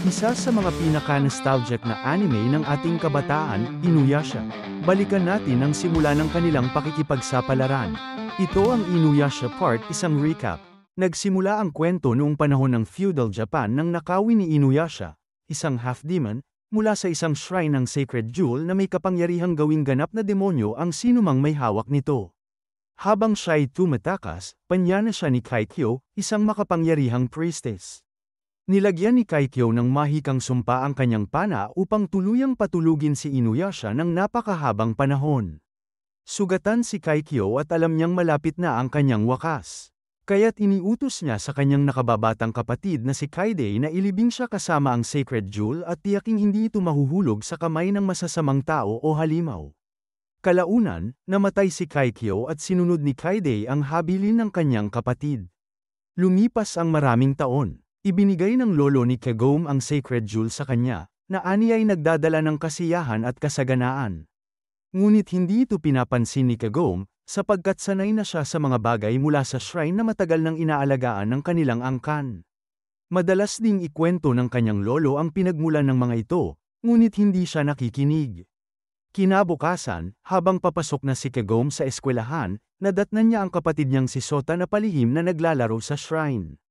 Isa sa mga pinaka-nostalgic na anime ng ating kabataan, Inuyasha. Balikan natin ang simula ng kanilang pakikipagsapalaran. Ito ang Inuyasha Part Isang Recap. Nagsimula ang kwento noong panahon ng feudal Japan nang nakawin ni Inuyasha, isang half-demon, mula sa isang shrine ng Sacred Jewel na may kapangyarihang gawing ganap na demonyo ang sinumang may hawak nito. Habang siya'y tumatakas, panyana siya ni Kaikyo, isang makapangyarihang priestess. Nilagyan ni Kaikyo ng mahikang sumpa ang kanyang pana upang tuluyang patulugin si Inuyasha ng napakahabang panahon. Sugatan si Kaikyo at alam niyang malapit na ang kanyang wakas. Kaya't iniutos niya sa kanyang nakababatang kapatid na si Kaide na ilibing siya kasama ang Sacred Jewel at tiyaking hindi ito mahuhulog sa kamay ng masasamang tao o halimaw. Kalaunan, namatay si Kaikyo at sinunod ni Kaide ang habilin ng kanyang kapatid. Lumipas ang maraming taon. Ibinigay ng lolo ni Kagome ang Sacred Jewel sa kanya, na ani ay nagdadala ng kasiyahan at kasaganaan. Ngunit hindi ito pinapansin ni Kagome, sapagkat sanay na siya sa mga bagay mula sa shrine na matagal nang inaalagaan ng kanilang angkan. Madalas ding ikwento ng kanyang lolo ang pinagmulan ng mga ito, ngunit hindi siya nakikinig. Kinabukasan, habang papasok na si Kagome sa eskwelahan, nadatnan niya ang kapatid niyang si Sota na palihim na naglalaro sa shrine.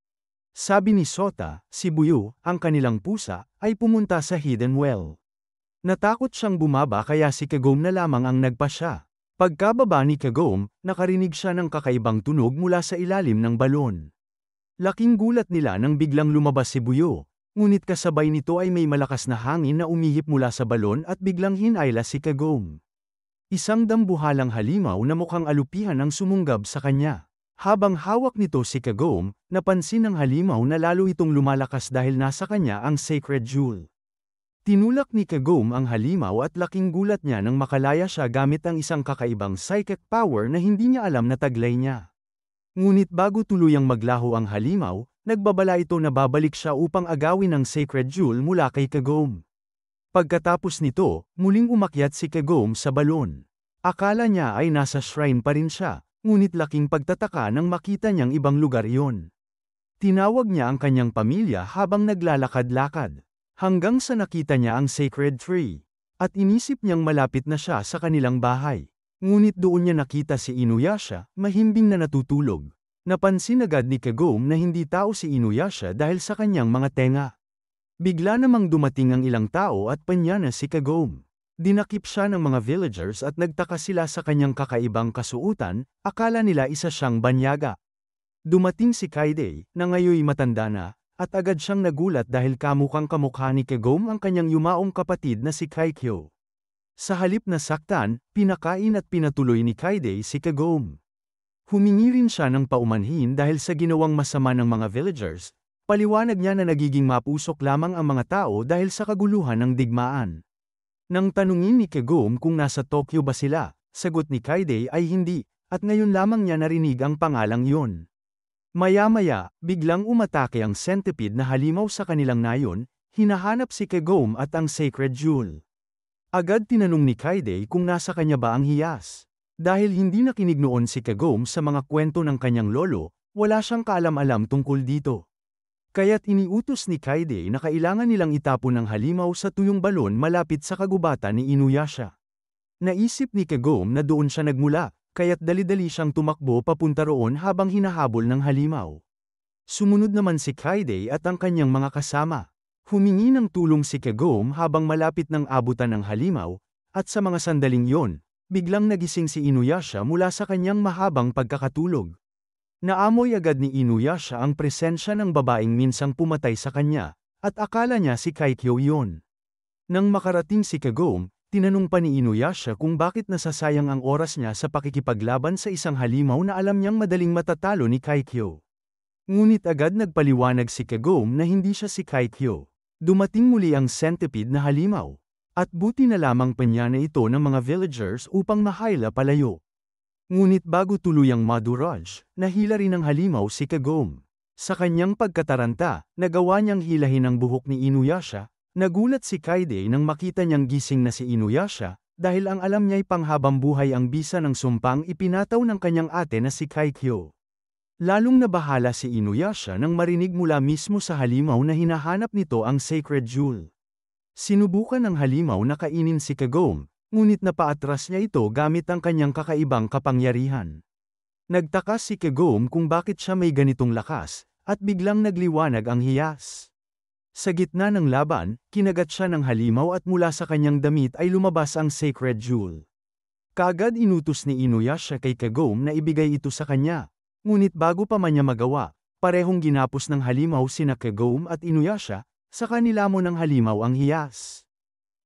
Sabi ni Sota, si Buyu, ang kanilang pusa, ay pumunta sa Hidden Well. Natakot siyang bumaba kaya si Kagome na lamang ang nagpasya. Pagkababa ni Kagome, nakarinig siya ng kakaibang tunog mula sa ilalim ng balon. Laking gulat nila nang biglang lumabas si Buyu, ngunit kasabay nito ay may malakas na hangin na umihip mula sa balon at biglang hinayla si Kagome. Isang dambuhalang halimaw na mukhang alupihan ang sumunggab sa kanya. Habang hawak nito si Kagome, napansin ng halimaw na lalo itong lumalakas dahil nasa kanya ang Sacred Jewel. Tinulak ni Kagome ang halimaw at laking gulat niya nang makalaya siya gamit ang isang kakaibang psychic power na hindi niya alam na taglay niya. Ngunit bago tuluyang maglaho ang halimaw, nagbabala ito na babalik siya upang agawin ang Sacred Jewel mula kay Kagome. Pagkatapos nito, muling umakyat si Kagome sa balon. Akala niya ay nasa shrine pa rin siya. Ngunit laking pagtataka nang makita niyang ibang lugar iyon. Tinawag niya ang kanyang pamilya habang naglalakad-lakad, hanggang sa nakita niya ang Sacred Tree, at inisip niyang malapit na siya sa kanilang bahay. Ngunit doon niya nakita si Inuyasha, mahimbing na natutulog. Napansin agad ni Kagome na hindi tao si Inuyasha dahil sa kanyang mga tenga. Bigla namang dumating ang ilang tao at panyana si Kagome. Dinakip siya ng mga villagers at nagtaka sila sa kanyang kakaibang kasuutan, akala nila isa siyang banyaga. Dumating si Kaide, na ngayoy matanda na, at agad siyang nagulat dahil kamukhang kamukha ni Kagome ang kanyang yumaong kapatid na si Kaikyo. Sa halip na saktan, pinakain at pinatuloy ni Kaide si Kagome. Humingi rin siya ng paumanhin dahil sa ginawang masama ng mga villagers, paliwanag niya na nagiging mapusok lamang ang mga tao dahil sa kaguluhan ng digmaan. Nang tanungin ni Kagome kung nasa Tokyo ba sila, sagot ni Kaide ay hindi, at ngayon lamang niya narinig ang pangalang iyon. Maya-maya, biglang umatake ang centipede na halimaw sa kanilang nayon, hinahanap si Kagome at ang Sacred Jewel. Agad tinanong ni Kaide kung nasa kanya ba ang hiyas. Dahil hindi nakinig noon si Kagome sa mga kwento ng kanyang lolo, wala siyang kaalam-alam tungkol dito. Kaya't iniutos ni Kaide na kailangan nilang itapon ang halimaw sa tuyong balon malapit sa kagubatan ni Inuyasha. Naisip ni Kagome na doon siya nagmula, kaya't dali-dali siyang tumakbo papunta roon habang hinahabol ng halimaw. Sumunod naman si Kaide at ang kanyang mga kasama. Humingi ng tulong si Kagome habang malapit ng abutan ng halimaw, at sa mga sandaling yon, biglang nagising si Inuyasha mula sa kanyang mahabang pagkakatulog. Naamoy agad ni Inuyasha ang presensya ng babaeng minsang pumatay sa kanya, at akala niya si Kaikyo iyon. Nang makarating si Kagome, tinanong pa ni Inuyasha kung bakit nasasayang ang oras niya sa pakikipaglaban sa isang halimaw na alam niyang madaling matatalo ni Kaikyo. Ngunit agad nagpaliwanag si Kagome na hindi siya si Kaikyo. Dumating muli ang centipede na halimaw, at buti na lamang panyana ito ng mga villagers upang mahayla palayo. Ngunit bago tuluyang madurage, nahila rin ng halimaw si Kagome. Sa kanyang pagkataranta, nagawa niyang hilahin ang buhok ni Inuyasha. Nagulat si Kaide nang makita niyang gising na si Inuyasha, dahil ang alam niya'y panghabang buhay ang bisa ng sumpang ipinataw ng kanyang ate na si Kaikyo. Lalong nabahala si Inuyasha nang marinig mula mismo sa halimaw na hinahanap nito ang sacred jewel. Sinubukan ng halimaw na kainin si Kagome, ngunit napaatras niya ito gamit ang kanyang kakaibang kapangyarihan. Nagtaka si Kagome kung bakit siya may ganitong lakas, at biglang nagliwanag ang hiyas. Sa gitna ng laban, kinagat siya ng halimaw at mula sa kanyang damit ay lumabas ang sacred jewel. Kaagad inutos ni Inuyasha kay Kagome na ibigay ito sa kanya. Ngunit bago pa man niya magawa, parehong ginapos ng halimaw sina Kagome at Inuyasha, sa kanila mo ng halimaw ang hiyas.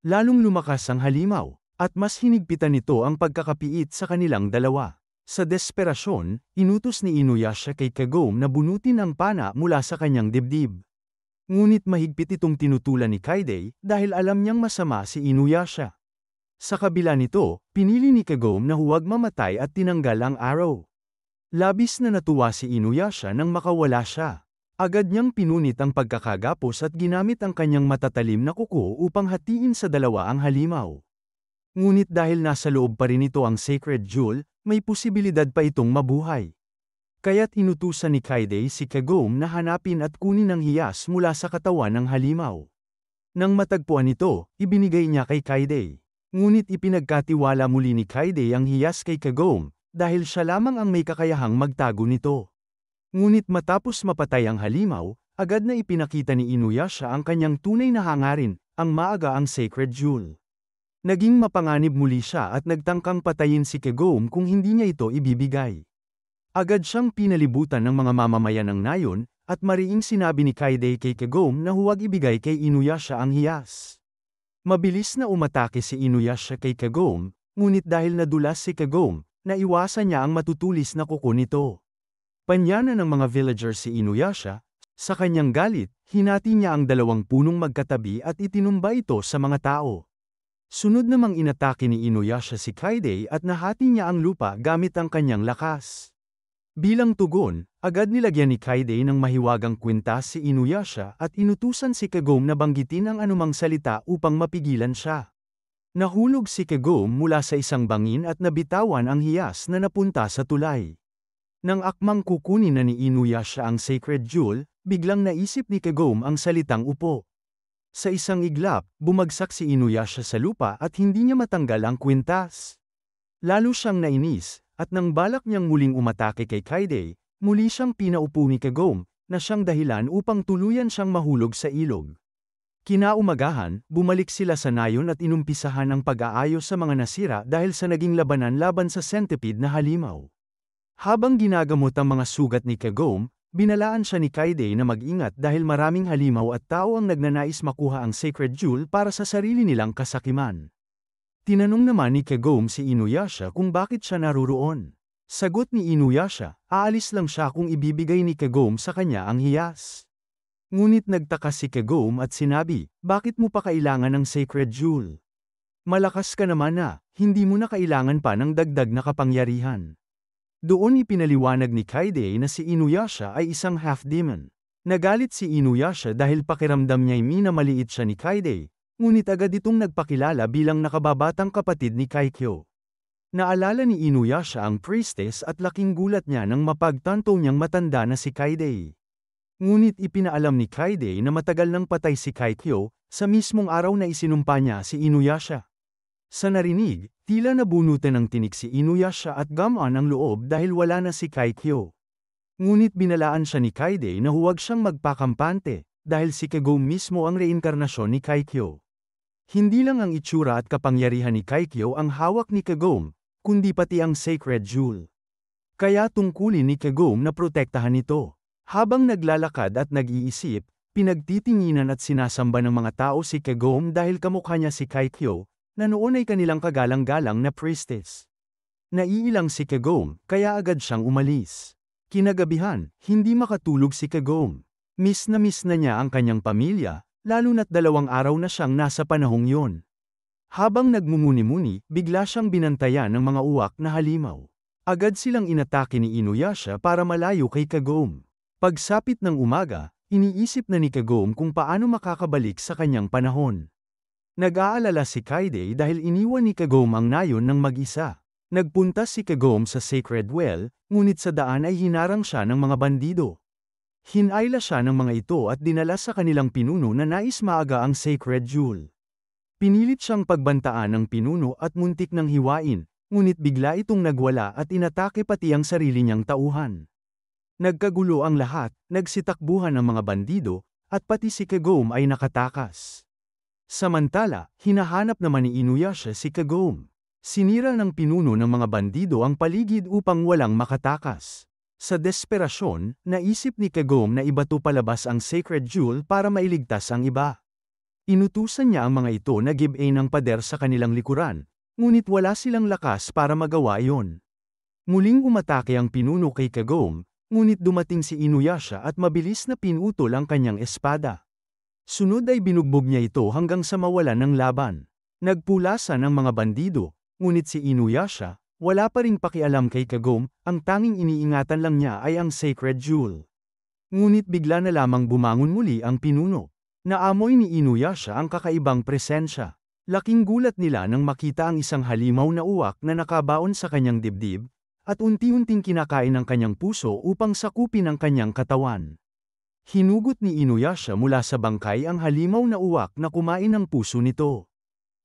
Lalong lumakas ang halimaw, at mas hinigpitan nito ang pagkakapiit sa kanilang dalawa. Sa desperasyon, inutos ni Inuyasha kay Kagome na bunutin ang pana mula sa kanyang dibdib. Ngunit mahigpit itong tinutulan ni Kaide dahil alam niyang masama si Inuyasha. Sa kabila nito, pinili ni Kagome na huwag mamatay at tinanggal ang arrow. Labis na natuwa si Inuyasha nang makawala siya. Agad niyang pinunit ang pagkakagapos at ginamit ang kanyang matatalim na kuko upang hatiin sa dalawa ang halimaw. Ngunit dahil nasa loob pa rin ito ang sacred jewel, may posibilidad pa itong mabuhay. Kaya't inutusan ni Kaide si Kagome na hanapin at kunin ang hiyas mula sa katawan ng halimaw. Nang matagpuan ito, ibinigay niya kay Kaide. Ngunit ipinagkatiwala muli ni Kaide ang hiyas kay Kagome, dahil siya lamang ang may kakayahang magtago nito. Ngunit matapos mapatay ang halimaw, agad na ipinakita ni Inuyasha ang kanyang tunay na hangarin, ang maaga ang sacred jewel. Naging mapanganib muli siya at nagtangkang patayin si Kagome kung hindi niya ito ibibigay. Agad siyang pinalibutan ng mga mamamayan ng nayon, at mariing sinabi ni Kaide kay Kagome na huwag ibigay kay Inuyasha ang hiyas. Mabilis na umatake si Inuyasha kay Kagome, ngunit dahil nadulas si Kagome, naiwasan niya ang matutulis na kuko nito. Panyana ng mga villager si Inuyasha, sa kanyang galit, hinati niya ang dalawang punong magkatabi at itinumba ito sa mga tao. Sunod namang inatake ni Inuyasha si Kaide at nahati niya ang lupa gamit ang kanyang lakas. Bilang tugon, agad nilagyan ni Kaide ng mahiwagang kwintas si Inuyasha at inutusan si Kagome na banggitin ang anumang salita upang mapigilan siya. Nahulog si Kagome mula sa isang bangin at nabitawan ang hiyas na napunta sa tulay. Nang akmang kukunin na ni Inuyasha ang sacred jewel, biglang naisip ni Kagome ang salitang upo. Sa isang iglap, bumagsak si Inuyasha sa lupa at hindi niya matanggal ang kwintas. Lalo siyang nainis, at nang balak niyang muling umatake kay Kaide, muli siyang pinaupo ni Kagome, na siyang dahilan upang tuluyan siyang mahulog sa ilog. Kinaumagahan, bumalik sila sa nayon at inumpisahan ang pag-aayos sa mga nasira dahil sa naging labanan laban sa centipede na halimaw. Habang ginagamot ang mga sugat ni Kagome, binalaan siya ni Kaide na mag-ingat dahil maraming halimaw at tao ang nagnanais makuha ang sacred jewel para sa sarili nilang kasakiman. Tinanong naman ni Kagome si Inuyasha kung bakit siya naruroon. Sagot ni Inuyasha, aalis lang siya kung ibibigay ni Kagome sa kanya ang hiyas. Ngunit nagtaka si Kagome at sinabi, bakit mo pa kailangan ng sacred jewel? Malakas ka naman na, hindi mo na kailangan pa ng dagdag na kapangyarihan. Doon ipinaliwanag ni Kaide na si Inuyasha ay isang half-demon. Nagalit si Inuyasha dahil pakiramdam niya'y minamaliit siya ni Kaide, ngunit agad itong nagpakilala bilang nakababatang kapatid ni Kaikyo. Naalala ni Inuyasha ang priestess at laking gulat niya nang mapagtanto niyang matanda na si Kaide. Ngunit ipinaalam ni Kaide na matagal nang patay si Kaikyo, sa mismong araw na isinumpa niya si Inuyasha. Sa narinig, tila nabunutan ng tinik si Inuyasha at gamaan ang loob dahil wala na si Kaikyo. Ngunit binalaan siya ni Kaide na huwag siyang magpakampante, dahil si Kagome mismo ang reinkarnasyon ni Kaikyo. Hindi lang ang itsura at kapangyarihan ni Kaikyo ang hawak ni Kagome, kundi pati ang sacred jewel. Kaya tungkulin ni Kagome na protektahan ito. Habang naglalakad at nag-iisip, pinagtitinginan at sinasamba ng mga tao si Kagome dahil kamukha niya si Kaikyo, na noon ay kanilang kagalang-galang na priestess. Naiilang si Kagome, kaya agad siyang umalis. Kinagabihan, hindi makatulog si Kagome. Miss na niya ang kanyang pamilya, lalo na't 2 araw na siyang nasa panahong yon. Habang nagmumuni-muni, bigla siyang binantayan ng mga uwak na halimaw. Agad silang inatake ni Inuyasha para malayo kay Kagome. Pagsapit ng umaga, iniisip na ni Kagome kung paano makakabalik sa kanyang panahon. Nag-aalala si Kaide dahil iniwan ni Kagome ang nayon ng mag-isa. Nagpunta si Kagome sa Sacred Well, ngunit sa daan ay hinarang siya ng mga bandido. Hinayla siya ng mga ito at dinala sa kanilang pinuno na nais maaga ang Sacred Jewel. Pinilit siyang pagbantaan ng pinuno at muntik ng hiwain, ngunit bigla itong nagwala at inatake pati ang sarili niyang tauhan. Nagkagulo ang lahat, nagsitakbuhan ang mga bandido, at pati si Kagome ay nakatakas. Samantala, hinahanap naman ni Inuyasha si Kagome. Sinira ng pinuno ng mga bandido ang paligid upang walang makatakas. Sa desperasyon, naisip ni Kagome na ibato palabas ang Sacred Jewel para mailigtas ang iba. Inutusan niya ang mga ito na give-a ng pader sa kanilang likuran, ngunit wala silang lakas para magawa iyon. Muling umatake ang pinuno kay Kagome, ngunit dumating si Inuyasha at mabilis na pinutol ang kanyang espada. Sunod ay binugbog niya ito hanggang sa mawalan ng laban. Nagpulasan ang mga bandido, ngunit si Inuyasha, wala pa ring pakialam kay Kagome, ang tanging iniingatan lang niya ay ang Sacred Jewel. Ngunit bigla na lamang bumangon muli ang pinuno. Naamoy ni Inuyasha ang kakaibang presensya. Laking gulat nila nang makita ang isang halimaw na uwak na nakabaon sa kanyang dibdib, at unti-unting kinakain ang kanyang puso upang sakupin ang kanyang katawan. Hinugot ni Inuyasha mula sa bangkay ang halimaw na uwak na kumain ng puso nito.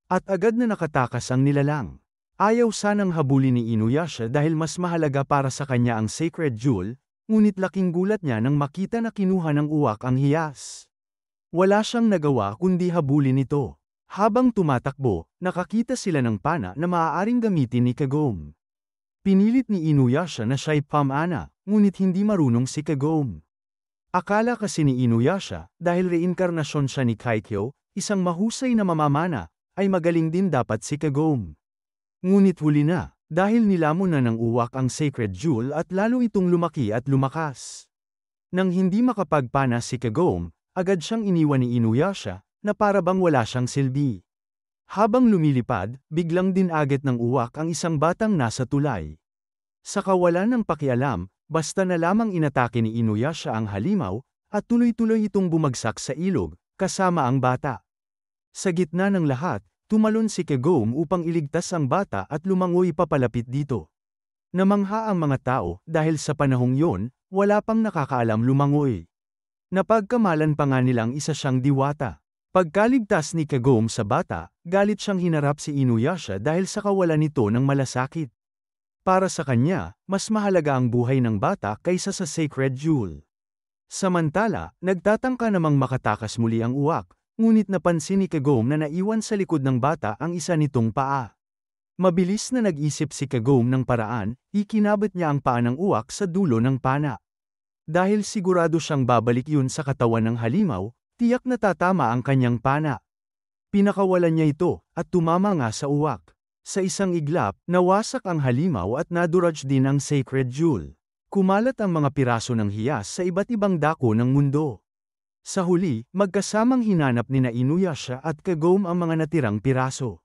At agad na nakatakas ang nilalang. Ayaw sanang habulin ni Inuyasha dahil mas mahalaga para sa kanya ang Sacred Jewel, ngunit laking gulat niya nang makita na kinuha ng uwak ang hiyas. Wala siyang nagawa kundi habulin ito. Habang tumatakbo, nakakita sila ng pana na maaaring gamitin ni Kagome. Pinilit ni Inuyasha na siya'y pamana, ngunit hindi marunong si Kagome. Akala kasi ni Inuyasha, dahil reinkarnasyon siya ni Kaikyo, isang mahusay na mamamana, ay magaling din dapat si Kagome. Ngunit huli na, dahil nilamon na ng uwak ang Sacred Jewel at lalo itong lumaki at lumakas. Nang hindi makapagpana si Kagome, agad siyang iniwan ni Inuyasha, na para bang wala siyang silbi. Habang lumilipad, biglang dinagat ng uwak ang isang batang nasa tulay. Sa kawalan ng pakialam, basta na lamang inatake ni Inuyasha ang halimaw, at tuloy-tuloy itong bumagsak sa ilog, kasama ang bata. Sa gitna ng lahat, tumalon si Kagome upang iligtas ang bata at lumangoy papalapit dito. Namangha ang mga tao dahil sa panahong yon, wala pang nakakaalam lumangoy. Napagkamalan pa nga nilang isa siyang diwata. Pagkaligtas ni Kagome sa bata, galit siyang hinarap si Inuyasha dahil sa kawalan nito ng malasakit. Para sa kanya, mas mahalaga ang buhay ng bata kaysa sa Sacred Jewel. Samantala, nagtatangka namang makatakas muli ang uwak, ngunit napansin ni Kagome na naiwan sa likod ng bata ang isa nitong paa. Mabilis na nag-isip si Kagome ng paraan, ikinabit niya ang paa ng uwak sa dulo ng pana. Dahil sigurado siyang babalik yun sa katawan ng halimaw, tiyak na tatama ang kanyang pana. Pinakawalan niya ito, at tumama nga sa uwak. Sa isang iglap, nawasak ang halimaw at naduraj din ang Sacred Jewel. Kumalat ang mga piraso ng hiyas sa iba't ibang dako ng mundo. Sa huli, magkasamang hinanap ni Inuyasha at Kagome ang mga natirang piraso.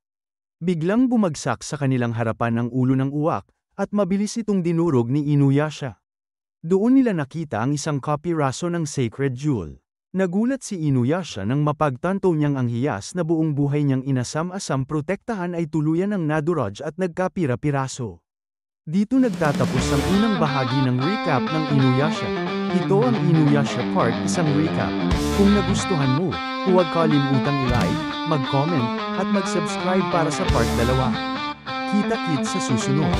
Biglang bumagsak sa kanilang harapan ang ulo ng uwak, at mabilis itong dinurog ni Inuyasha. Doon nila nakita ang isang kapiraso ng Sacred Jewel. Nagulat si Inuyasha nang mapagtanto niyang ang hiyas na buong buhay niyang inasam-asam protektahan ay tuluyan ng naduraj at nagkapira-piraso. Dito nagtatapos ang unang bahagi ng recap ng Inuyasha. Ito ang Inuyasha Part isang recap. Kung nagustuhan mo, huwag kalimutang i-like, mag-comment, at mag-subscribe para sa Part 2. Kita-kits sa susunod.